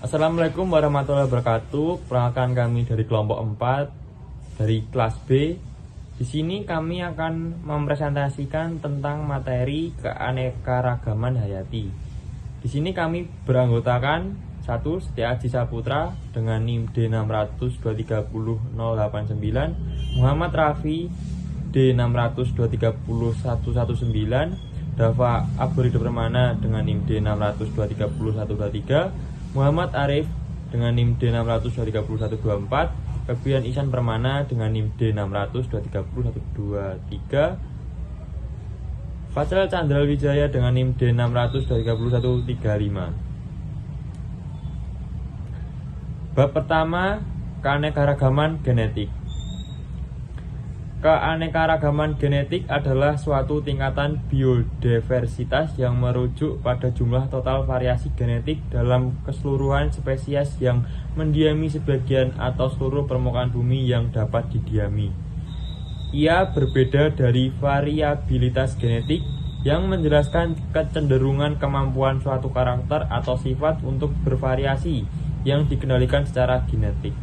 Assalamualaikum warahmatullahi wabarakatuh. Perkenalkan kami dari kelompok 4 dari kelas B. Di sini kami akan mempresentasikan tentang materi keanekaragaman hayati. Di sini kami beranggotakan 1. Setia Aji Saputra dengan NIM D600230089, Muhammad Rafi D600230119, Dava Abdurido Permana dengan NIM D600230123, Muhammad Arif dengan NIM D600230124, Febrian Ihsan Permana dengan NIM D600230123, Faisal Chandra Wijaya dengan NIM D600230135. Bab pertama, keanekaragaman genetik. Keanekaragaman genetik adalah suatu tingkatan biodiversitas yang merujuk pada jumlah total variasi genetik dalam keseluruhan spesies yang mendiami sebagian atau seluruh permukaan bumi yang dapat didiami. Ia berbeda dari variabilitas genetik yang menjelaskan kecenderungan kemampuan suatu karakter atau sifat untuk bervariasi yang dikendalikan secara genetik.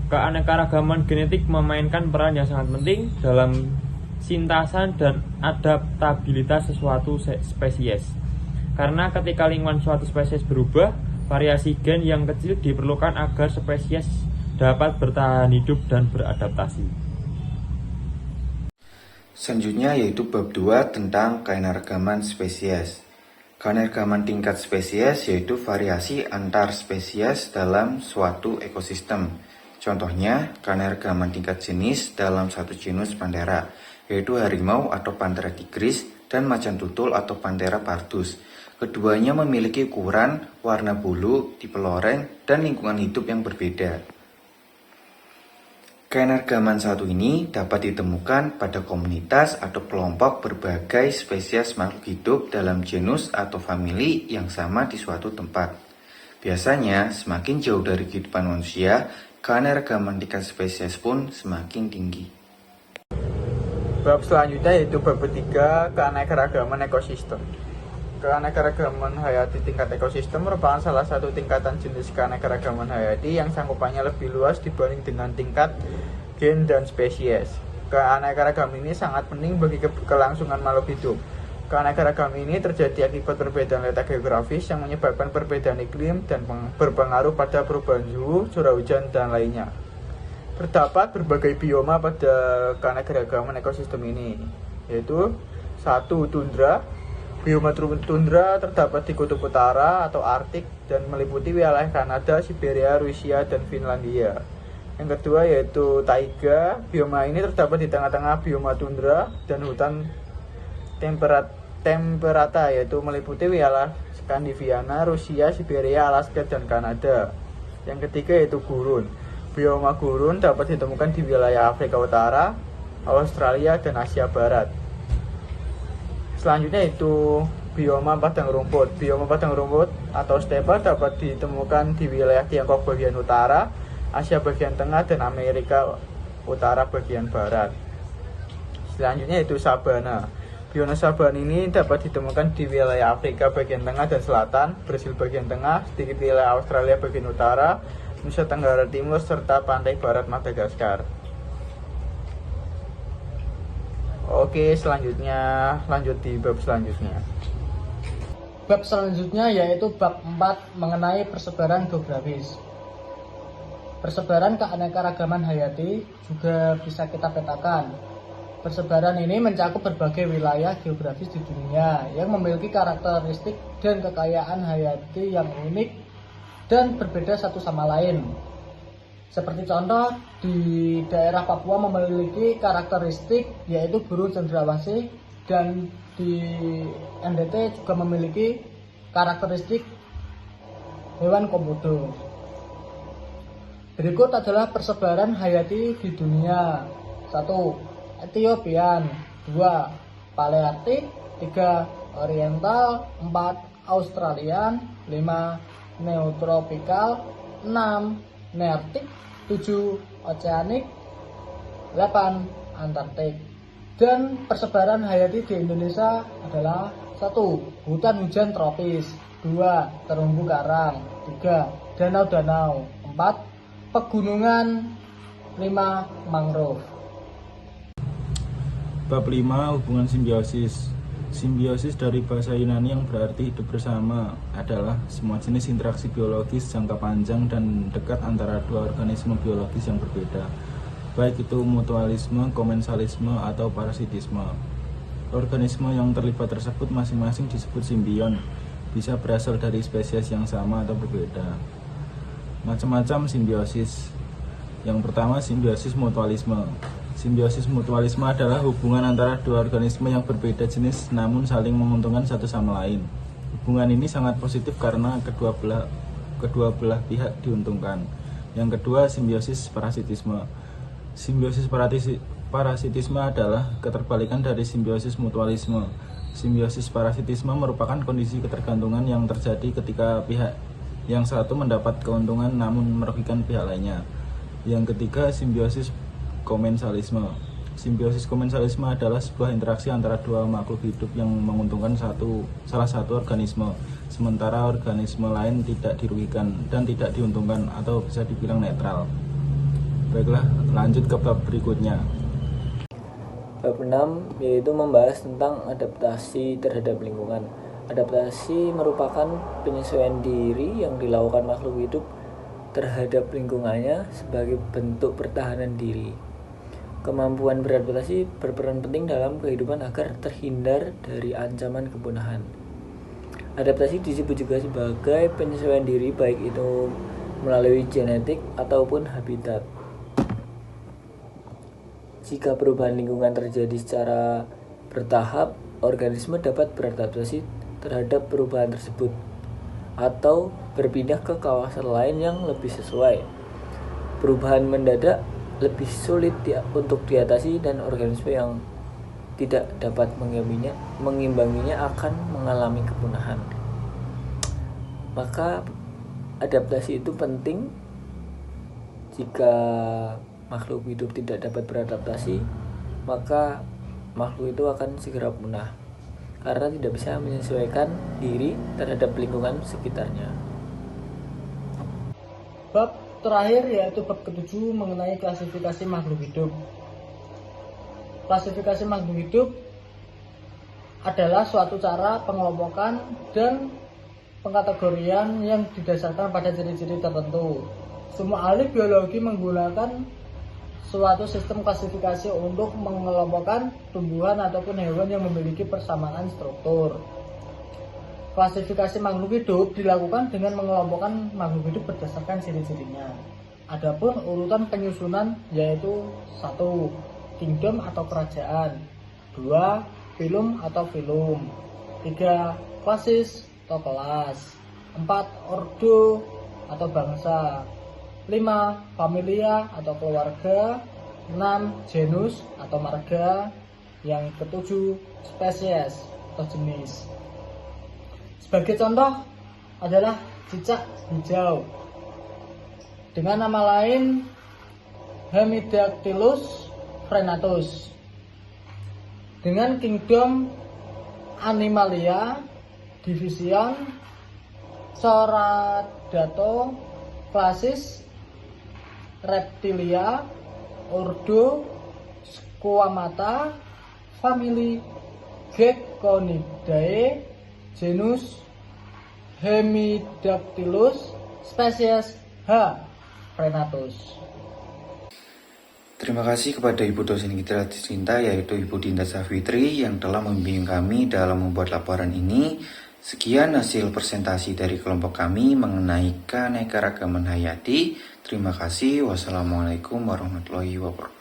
Keanekaragaman genetik memainkan peran yang sangat penting dalam sintasan dan adaptabilitas sesuatu spesies. Karena ketika lingkungan suatu spesies berubah, variasi gen yang kecil diperlukan agar spesies dapat bertahan hidup dan beradaptasi. Selanjutnya yaitu bab 2 tentang keanekaragaman spesies. Keanekaragaman tingkat spesies yaitu variasi antar spesies dalam suatu ekosistem. Contohnya, keanekaragaman tingkat jenis dalam satu genus Panthera, yaitu harimau atau Panthera tigris dan macan tutul atau Panthera pardus. Keduanya memiliki ukuran, warna bulu, tipe loreng, dan lingkungan hidup yang berbeda. Keanekaragaman satu ini dapat ditemukan pada komunitas atau kelompok berbagai spesies makhluk hidup dalam genus atau famili yang sama di suatu tempat. Biasanya, semakin jauh dari kehidupan manusia, keanekaragaman tingkat spesies pun semakin tinggi. Bab selanjutnya yaitu bab ketiga, keanekaragaman ekosistem. Keanekaragaman hayati tingkat ekosistem merupakan salah satu tingkatan jenis keanekaragaman hayati yang sangkupannya lebih luas dibanding dengan tingkat gen dan spesies. Keanekaragaman ini sangat penting bagi kelangsungan makhluk hidup. Keanekaragaman ini terjadi akibat perbedaan letak geografis yang menyebabkan perbedaan iklim dan berpengaruh pada perubahan suhu, curah hujan, dan lainnya. Terdapat berbagai bioma pada keanekaragaman ekosistem ini, yaitu 1. Tundra. Bioma tundra terdapat di kutub utara atau Arktik dan meliputi wilayah Kanada, Siberia, Rusia, dan Finlandia. Yang kedua yaitu taiga. Bioma ini terdapat di tengah-tengah bioma tundra dan hutan temperata, yaitu meliputi wilayah Skandinavia, Rusia, Siberia, Alaska, dan Kanada. Yang ketiga yaitu gurun. Bioma gurun dapat ditemukan di wilayah Afrika Utara, Australia, dan Asia Barat. Selanjutnya itu bioma padang rumput. Bioma padang rumput atau stepa dapat ditemukan di wilayah Tiongkok bagian utara, Asia bagian tengah, dan Amerika Utara bagian barat. Selanjutnya itu sabana. Bioma sabana ini dapat ditemukan di wilayah Afrika bagian tengah dan selatan, Brasil bagian tengah, sedikit wilayah Australia bagian utara, Nusa Tenggara Timur, serta pantai barat Madagaskar. Oke, selanjutnya lanjut di bab selanjutnya. Bab selanjutnya yaitu bab 4 mengenai persebaran geografis. Persebaran keanekaragaman hayati juga bisa kita petakan. Persebaran ini mencakup berbagai wilayah geografis di dunia yang memiliki karakteristik dan kekayaan hayati yang unik dan berbeda satu sama lain. Seperti contoh, di daerah Papua memiliki karakteristik yaitu burung cendrawasih, dan di NTT juga memiliki karakteristik hewan komodo. Berikut adalah persebaran hayati di dunia. 1. Etiopian. 2. Paleartik. 3. Oriental. 4. Australian. 5. Neotropikal. 6. Nearktik. 7. Oceanik. 8. Antartik. Dan persebaran hayati di Indonesia adalah 1. Hutan hujan tropis. 2. Terumbu karang. 3. Danau-danau. 4. Pegunungan. 5. Mangrove. Bab 5. Hubungan simbiosis. Simbiosis dari bahasa Yunani yang berarti hidup bersama adalah semua jenis interaksi biologis jangka panjang dan dekat antara dua organisme biologis yang berbeda, baik itu mutualisme, komensalisme, atau parasitisme. Organisme yang terlibat tersebut masing-masing disebut simbion, bisa berasal dari spesies yang sama atau berbeda. Macam-macam simbiosis. Yang pertama, simbiosis mutualisme. Simbiosis mutualisme adalah hubungan antara dua organisme yang berbeda jenis namun saling menguntungkan satu sama lain. Hubungan ini sangat positif karena kedua belah pihak diuntungkan. Yang kedua, simbiosis parasitisme. Simbiosis parasitisme adalah keterbalikan dari simbiosis mutualisme. Simbiosis parasitisme merupakan kondisi ketergantungan yang terjadi ketika pihak yang satu mendapat keuntungan namun merugikan pihak lainnya. Yang ketiga, simbiosis komensalisme. Simbiosis komensalisme adalah sebuah interaksi antara dua makhluk hidup yang menguntungkan salah satu organisme, sementara organisme lain tidak dirugikan dan tidak diuntungkan atau bisa dibilang netral. Baiklah, lanjut ke bab berikutnya. Bab 6 yaitu membahas tentang adaptasi terhadap lingkungan. Adaptasi merupakan penyesuaian diri yang dilakukan makhluk hidup terhadap lingkungannya sebagai bentuk pertahanan diri. Kemampuan beradaptasi berperan penting dalam kehidupan agar terhindar dari ancaman kepunahan. Adaptasi disebut juga sebagai penyesuaian diri baik itu melalui genetik ataupun habitat. Jika perubahan lingkungan terjadi secara bertahap, organisme dapat beradaptasi terhadap perubahan tersebut atau berpindah ke kawasan lain yang lebih sesuai. Perubahan mendadak lebih sulit untuk diatasi dan organisme yang tidak dapat mengimbanginya akan mengalami kepunahan. Maka adaptasi itu penting. Jika makhluk hidup tidak dapat beradaptasi, maka makhluk itu akan segera punah karena tidak bisa menyesuaikan diri terhadap lingkungan sekitarnya. Bab terakhir yaitu bab ke-7 mengenai klasifikasi makhluk hidup. Klasifikasi makhluk hidup adalah suatu cara pengelompokan dan pengkategorian yang didasarkan pada ciri-ciri tertentu. Semua ahli biologi menggunakan suatu sistem klasifikasi untuk mengelompokkan tumbuhan ataupun hewan yang memiliki persamaan struktur. Klasifikasi makhluk hidup dilakukan dengan mengelompokkan makhluk hidup berdasarkan ciri-cirinya. Adapun urutan penyusunan yaitu 1. Kingdom atau kerajaan, 2. Phylum atau filum, 3. Klasis atau kelas, 4. Ordo atau bangsa, 5. Familia atau keluarga, 6. Genus atau marga, yang ke-7 spesies atau jenis. Sebagai contoh adalah cicak hijau dengan nama lain Hemidactylus frenatus. Dengan kingdom Animalia, division Chordata, klasis Reptilia, ordo Squamata, famili Geckonidae, genus Hemidactylus, spesies H. frenatus. Terima kasih kepada Ibu dosen kita tercinta yaitu Ibu Dinda Safitri yang telah membimbing kami dalam membuat laporan ini. Sekian hasil presentasi dari kelompok kami mengenai keanekaragaman hayati. Terima kasih. Wassalamualaikum warahmatullahi wabarakatuh.